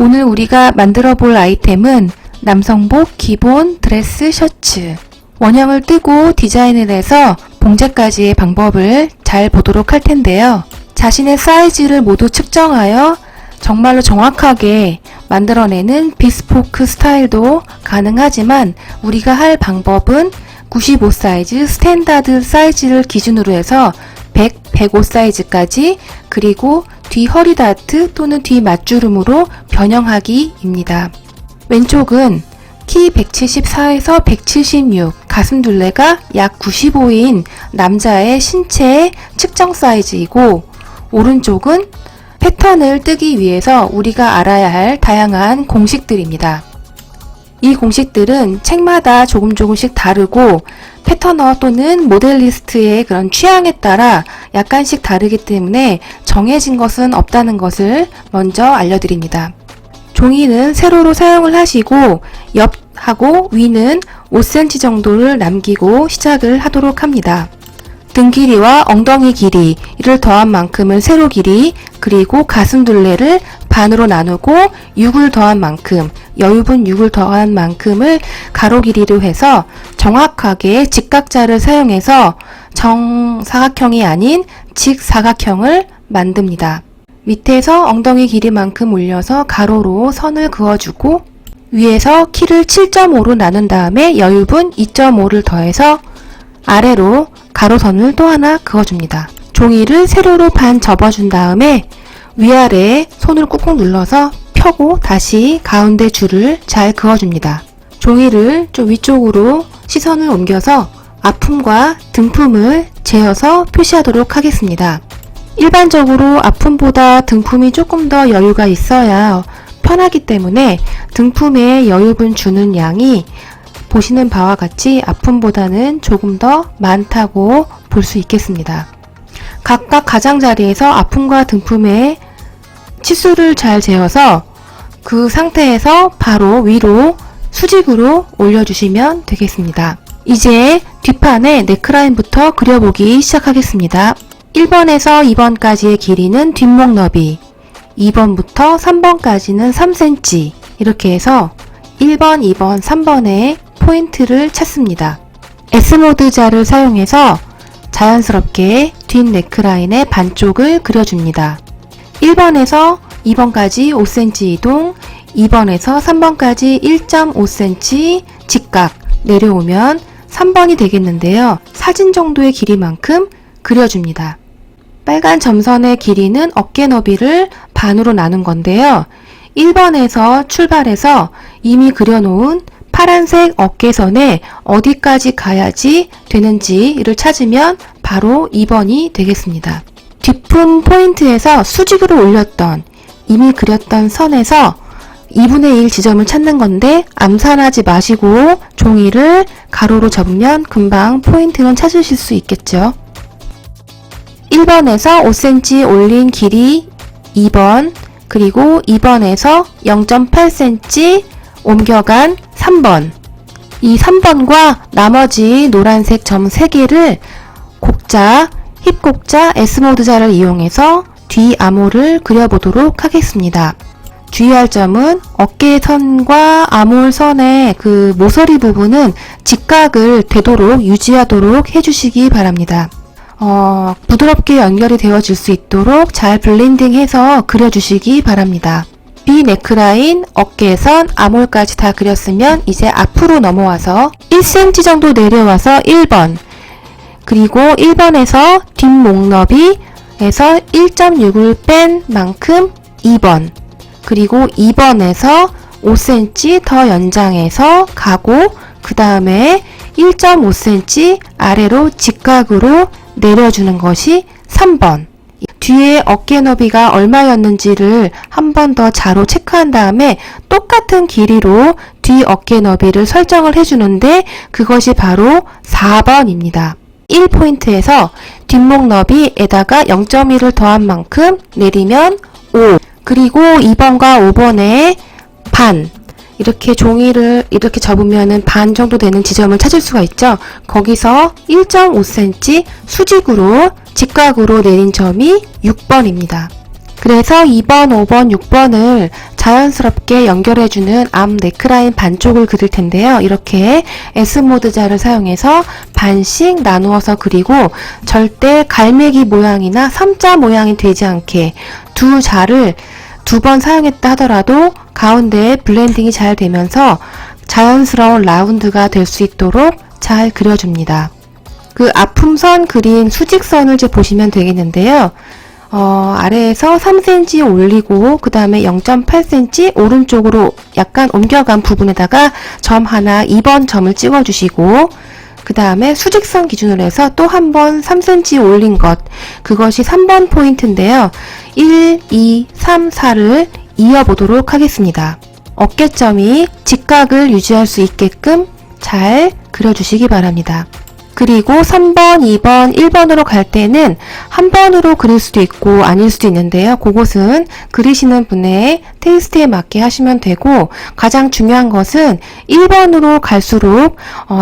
오늘 우리가 만들어 볼 아이템은 남성복 기본 드레스 셔츠. 원형을 뜨고 디자인을 해서 봉제까지의 방법을 잘 보도록 할 텐데요. 자신의 사이즈를 모두 측정하여 정말로 정확하게 만들어내는 비스포크 스타일도 가능하지만 우리가 할 방법은 95 사이즈 스탠다드 사이즈를 기준으로 해서 100, 105 사이즈까지 그리고 뒤 허리 다트 또는 뒤 맞주름으로 변형하기입니다. 왼쪽은 키 174에서 176, 가슴 둘레가 약 95인 남자의 신체 측정 사이즈이고 오른쪽은 패턴을 뜨기 위해서 우리가 알아야 할 다양한 공식들입니다. 이 공식들은 책마다 조금씩 다르고 패터너 또는 모델리스트의 그런 취향에 따라 약간씩 다르기 때문에 정해진 것은 없다는 것을 먼저 알려드립니다. 종이는 세로로 사용을 하시고 옆하고 위는 5cm 정도를 남기고 시작을 하도록 합니다. 등 길이와 엉덩이 길이를 더한 만큼은 세로 길이, 그리고 가슴 둘레를 반으로 나누고 6을 더한 만큼, 여유분 6을 더한 만큼을 가로 길이로 해서 정확하게 직각자를 사용해서 정사각형이 아닌 직사각형을 만듭니다. 밑에서 엉덩이 길이만큼 올려서 가로로 선을 그어주고 위에서 키를 7.5로 나눈 다음에 여유분 2.5를 더해서 아래로 가로선을 또 하나 그어줍니다. 종이를 세로로 반 접어준 다음에 위아래에 손을 꾹꾹 눌러서 펴고 다시 가운데 줄을 잘 그어줍니다. 종이를 좀 위쪽으로 시선을 옮겨서 아픔과 등품을 재어서 표시하도록 하겠습니다. 일반적으로 아픔보다 등품이 조금 더 여유가 있어야 편하기 때문에 등품에 여유분 주는 양이 보시는 바와 같이 아픔보다는 조금 더 많다고 볼 수 있겠습니다. 각각 가장자리에서 아픔과 등품의 치수를 잘 재어서 그 상태에서 바로 위로 수직으로 올려주시면 되겠습니다. 이제 뒷판에 네크라인부터 그려보기 시작하겠습니다. 1번에서 2번까지의 길이는 뒷목 너비, 2번부터 3번까지는 3cm 이렇게 해서 1번, 2번, 3번에 포인트를 찾습니다. S모드 자를 사용해서 자연스럽게 뒷 네크라인의 반쪽을 그려줍니다. 1번에서 2번까지 5cm 이동, 2번에서 3번까지 1.5cm 직각 내려오면 3번이 되겠는데요. 사진 정도의 길이만큼 그려줍니다. 빨간 점선의 길이는 어깨 너비를 반으로 나눈 건데요. 1번에서 출발해서 이미 그려놓은 파란색 어깨선에 어디까지 가야지 되는지를 찾으면 바로 2번이 되겠습니다. 뒷품 포인트에서 수직으로 올렸던 이미 그렸던 선에서 2분의 1 지점을 찾는 건데 암산하지 마시고 종이를 가로로 접으면 금방 포인트는 찾으실 수 있겠죠. 1번에서 5cm 올린 길이 2번, 그리고 2번에서 0.8cm 옮겨간 3번. 이 3번과 나머지 노란색 점 3개를 곡자, 힙곡자 S모드 자를 이용해서 뒤 암홀을 그려보도록 하겠습니다. 주의할 점은 어깨선과 암홀선의 그 모서리 부분은 직각을 되도록 유지하도록 해주시기 바랍니다. 부드럽게 연결이 되어질 수 있도록 잘 블렌딩해서 그려주시기 바랍니다. B 네크라인, 어깨선, 암홀까지 다 그렸으면 이제 앞으로 넘어와서 1cm 정도 내려와서 1번, 그리고 1번에서 뒷목 너비에서 1.6을 뺀 만큼 2번, 그리고 2번에서 5cm 더 연장해서 가고 그 다음에 1.5cm 아래로 직각으로 내려주는 것이 3번. 뒤에 어깨 너비가 얼마였는지를 한 번 더 자로 체크한 다음에 똑같은 길이로 뒤 어깨 너비를 설정을 해주는데 그것이 바로 4번입니다. 1포인트에서 뒷목 너비에다가 0.1을 더한 만큼 내리면 5, 그리고 2번과 5번의 반, 이렇게 종이를 이렇게 접으면 반 정도 되는 지점을 찾을 수가 있죠. 거기서 1.5cm 수직으로 직각으로 내린 점이 6번입니다. 그래서 2번, 5번, 6번을 자연스럽게 연결해주는 앞 넥라인 반쪽을 그릴 텐데요. 이렇게 S모드 자를 사용해서 반씩 나누어서 그리고 절대 갈매기 모양이나 3자 모양이 되지 않게 두 자를 두 번 사용했다 하더라도 가운데에 블렌딩이 잘 되면서 자연스러운 라운드가 될 수 있도록 잘 그려줍니다. 그 앞품선 그린 수직선을 이제 보시면 되겠는데요. 아래에서 3cm 올리고 그 다음에 0.8cm 오른쪽으로 약간 옮겨간 부분에다가 점 하나 2번 점을 찍어 주시고 그 다음에 수직선 기준으로 해서 또 한 번 3cm 올린 것, 그것이 3번 포인트인데요. 1, 2, 3, 4를 이어보도록 하겠습니다. 어깨점이 직각을 유지할 수 있게끔 잘 그려주시기 바랍니다. 그리고 3번, 2번, 1번으로 갈 때는 한 번으로 그릴 수도 있고 아닐 수도 있는데요. 그것은 그리시는 분의 테이스트에 맞게 하시면 되고, 가장 중요한 것은 1번으로 갈수록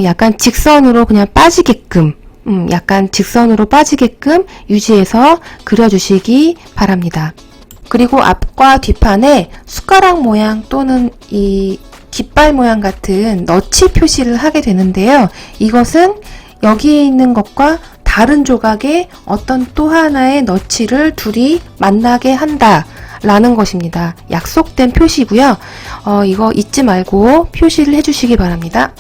약간 직선으로 그냥 빠지게끔 약간 직선으로 빠지게끔 유지해서 그려주시기 바랍니다. 그리고 앞과 뒷판에 숟가락 모양 또는 이 깃발 모양 같은 너치 표시를 하게 되는데요. 이것은 여기에 있는 것과 다른 조각에 어떤 또 하나의 너치를 둘이 만나게 한다 라는 것입니다. 약속된 표시고요. 이거 잊지 말고 표시를 해주시기 바랍니다.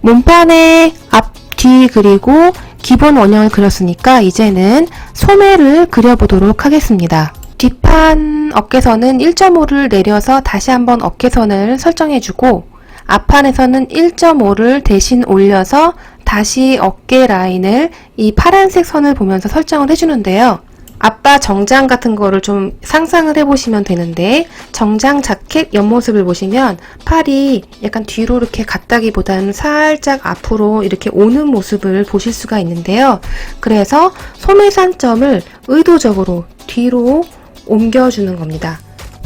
몸판에 앞, 뒤 그리고 기본 원형을 그렸으니까 이제는 소매를 그려보도록 하겠습니다. 뒷판 어깨선은 1.5를 내려서 다시 한번 어깨선을 설정해주고, 앞판에서는 1.5를 대신 올려서 다시 어깨 라인을 이 파란색 선을 보면서 설정을 해주는데요. 아빠 정장 같은 거를 좀 상상을 해보시면 되는데, 정장 자켓 옆모습을 보시면 팔이 약간 뒤로 이렇게 갔다기보다는 살짝 앞으로 이렇게 오는 모습을 보실 수가 있는데요. 그래서 소매산점을 의도적으로 뒤로 옮겨주는 겁니다.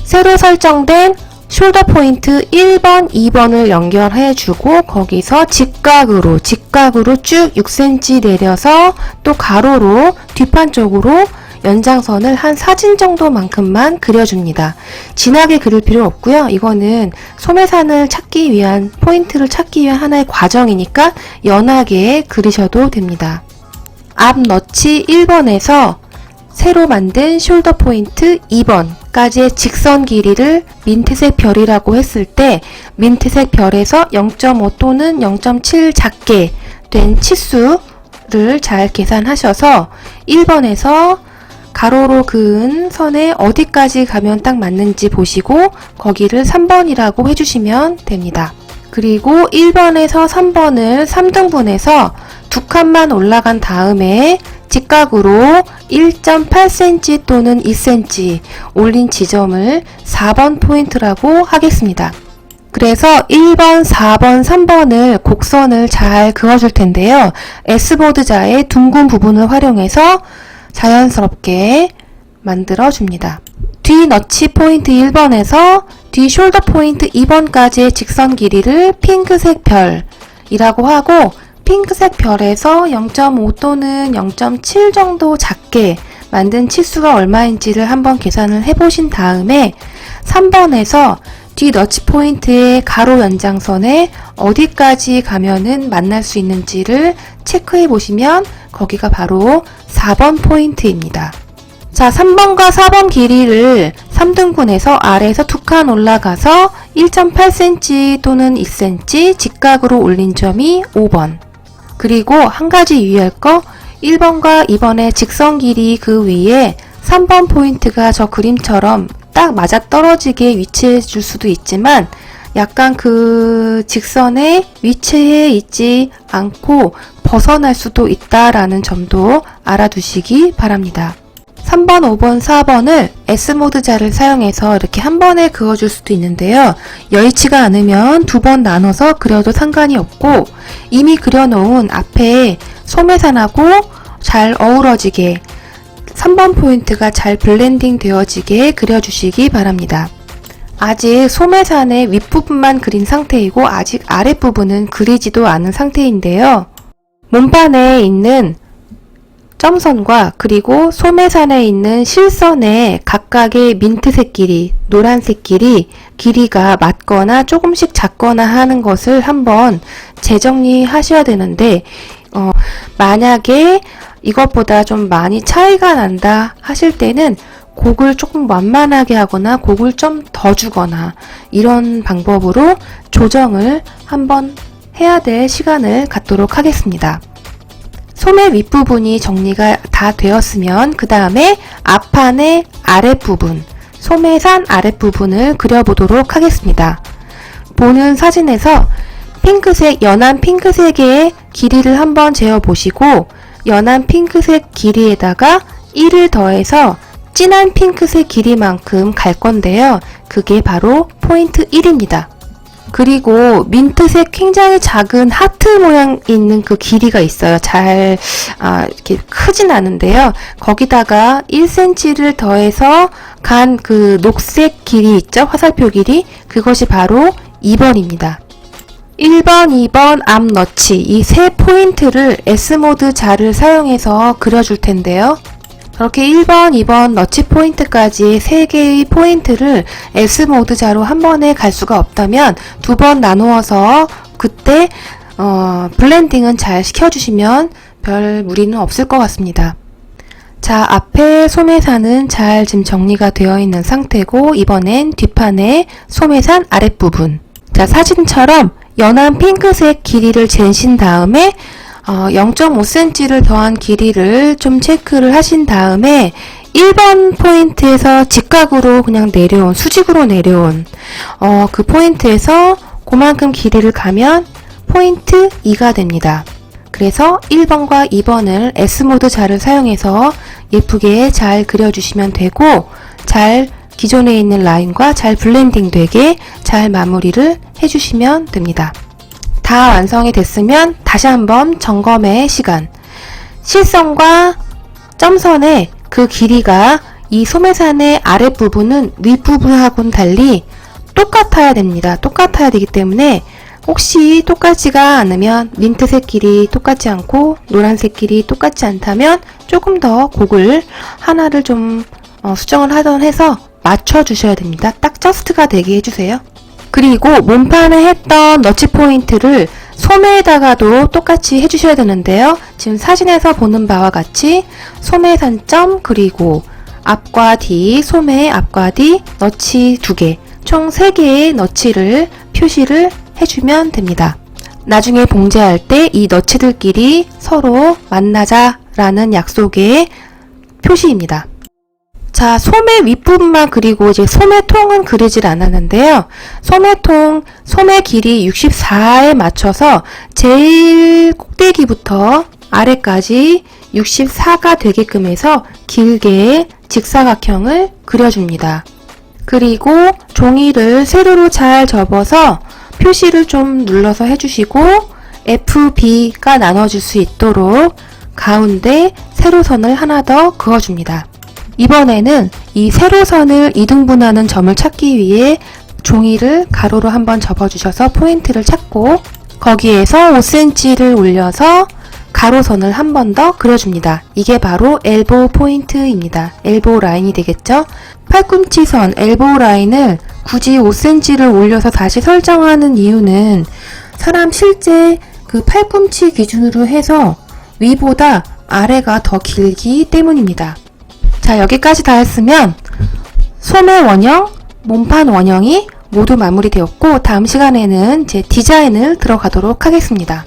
새로 설정된 숄더 포인트 1번, 2번을 연결해주고 거기서 직각으로 쭉 6cm 내려서 또 가로로 뒷판 쪽으로 연장선을 한 사진 정도만큼만 그려줍니다. 진하게 그릴 필요 없고요. 이거는 소매산을 찾기 위한, 포인트를 찾기 위한 하나의 과정이니까 연하게 그리셔도 됩니다. 앞 너치 1번에서 새로 만든 숄더 포인트 2번까지의 직선 길이를 민트색 별이라고 했을 때 민트색 별에서 0.5 또는 0.7 작게 된 치수를 잘 계산하셔서 1번에서 가로로 그은 선에 어디까지 가면 딱 맞는지 보시고 거기를 3번이라고 해주시면 됩니다. 그리고 1번에서 3번을 3등분해서 두 칸만 올라간 다음에 직각으로 1.8cm 또는 2cm 올린 지점을 4번 포인트라고 하겠습니다. 그래서 1번, 4번, 3번을 곡선을 잘 그어줄 텐데요. S보드자의 둥근 부분을 활용해서 자연스럽게 만들어줍니다. 뒤 너치 포인트 1번에서 뒤 숄더 포인트 2번까지의 직선 길이를 핑크색 별이라고 하고, 핑크색 별에서 0.5 또는 0.7 정도 작게 만든 치수가 얼마인지를 한번 계산을 해보신 다음에 3번에서 뒤 너치 포인트의 가로 연장선에 어디까지 가면은 만날 수 있는지를 체크해 보시면 거기가 바로 4번 포인트입니다. 자, 3번과 4번 길이를 3등분해서 아래에서 두 칸 올라가서 1.8cm 또는 2cm 직각으로 올린 점이 5번. 그리고 한 가지 유의할 거, 1번과 2번의 직선 길이 그 위에 3번 포인트가 저 그림처럼 딱 맞아떨어지게 위치해 줄 수도 있지만 약간 그 직선에 위치해 있지 않고 벗어날 수도 있다라는 점도 알아두시기 바랍니다. 3번, 5번, 4번을 S모드 자를 사용해서 이렇게 한 번에 그어줄 수도 있는데요. 여의치가 않으면 두 번 나눠서 그려도 상관이 없고, 이미 그려놓은 앞에 소매산하고 잘 어우러지게 3번 포인트가 잘 블렌딩 되어지게 그려주시기 바랍니다. 아직 소매산의 윗부분만 그린 상태이고 아직 아랫부분은 그리지도 않은 상태인데요. 몸판에 있는 점선과 그리고 소매산에 있는 실선의 각각의 민트색 길이, 노란색 길이가 맞거나 조금씩 작거나 하는 것을 한번 재정리하셔야 되는데, 만약에 이것보다 좀 많이 차이가 난다 하실 때는 곡을 조금 완만하게 하거나 곡을 좀 더 주거나 이런 방법으로 조정을 한번 해야 될 시간을 갖도록 하겠습니다. 소매 윗부분이 정리가 다 되었으면 그 다음에 앞판의 아랫부분, 소매산 아랫부분을 그려보도록 하겠습니다. 보는 사진에서 핑크색, 연한 핑크색의 길이를 한번 재어보시고 연한 핑크색 길이에다가 1을 더해서 진한 핑크색 길이만큼 갈 건데요. 그게 바로 포인트 1입니다. 그리고 민트색 굉장히 작은 하트 모양 있는 그 길이가 있어요. 이렇게 크진 않은데요. 거기다가 1cm를 더해서 간 그 녹색 길이 있죠? 화살표 길이. 그것이 바로 2번입니다. 1번, 2번, 앞 너치 이 세 포인트를 S모드 자를 사용해서 그려줄 텐데요. 그렇게 1번, 2번 너치 포인트까지 3개의 포인트를 S모드 자로 한 번에 갈 수가 없다면 2번 나누어서 그때 블렌딩은 잘 시켜주시면 별 무리는 없을 것 같습니다. 자, 앞에 소매산은 잘 지금 정리가 되어 있는 상태고 이번엔 뒷판의 소매산 아랫부분. 자, 사진처럼 연한 핑크색 길이를 재신 다음에 0.5cm를 더한 길이를 좀 체크를 하신 다음에 1번 포인트에서 직각으로 그냥 내려온, 수직으로 내려온 그 포인트에서 그만큼 길이를 가면 포인트 2가 됩니다. 그래서 1번과 2번을 S모드 자를 사용해서 예쁘게 잘 그려주시면 되고 잘 기존에 있는 라인과 잘 블렌딩 되게 잘 마무리를 해주시면 됩니다. 다 완성이 됐으면 다시 한번 점검의 시간. 실선과 점선의 그 길이가 이 소매산의 아랫부분은 윗부분하고는 달리 똑같아야 됩니다. 똑같아야 되기 때문에 혹시 똑같지가 않으면 민트색 길이 똑같지 않고 노란색 길이 똑같지 않다면 조금 더 곡을 하나를 좀 수정을 하던 해서 맞춰주셔야 됩니다. 딱 저스트가 되게 해주세요. 그리고 몸판에 했던 너치 포인트를 소매에다가도 똑같이 해주셔야 되는데요. 지금 사진에서 보는 바와 같이 소매산점 그리고 앞과 뒤, 소매 앞과 뒤 너치 2개, 총 3개의 너치를 표시를 해주면 됩니다. 나중에 봉제할 때 이 너치들끼리 서로 만나자라는 약속의 표시입니다. 자, 소매 윗부분만 그리고 이제 소매통은 그리질 않았는데요. 소매 길이 64에 맞춰서 제일 꼭대기부터 아래까지 64가 되게끔 해서 길게 직사각형을 그려줍니다. 그리고 종이를 세로로 잘 접어서 표시를 좀 눌러서 해주시고 FB가 나눠질 수 있도록 가운데 세로선을 하나 더 그어줍니다. 이번에는 이 세로선을 이등분하는 점을 찾기 위해 종이를 가로로 한번 접어주셔서 포인트를 찾고 거기에서 5cm를 올려서 가로선을 한 번 더 그려줍니다. 이게 바로 엘보우 포인트입니다. 엘보우 라인이 되겠죠? 팔꿈치 선, 엘보우 라인을 굳이 5cm를 올려서 다시 설정하는 이유는 사람 실제 그 팔꿈치 기준으로 해서 위보다 아래가 더 길기 때문입니다. 자, 여기까지 다 했으면 소매 원형, 몸판 원형이 모두 마무리되었고 다음 시간에는 제 디자인을 들어가도록 하겠습니다.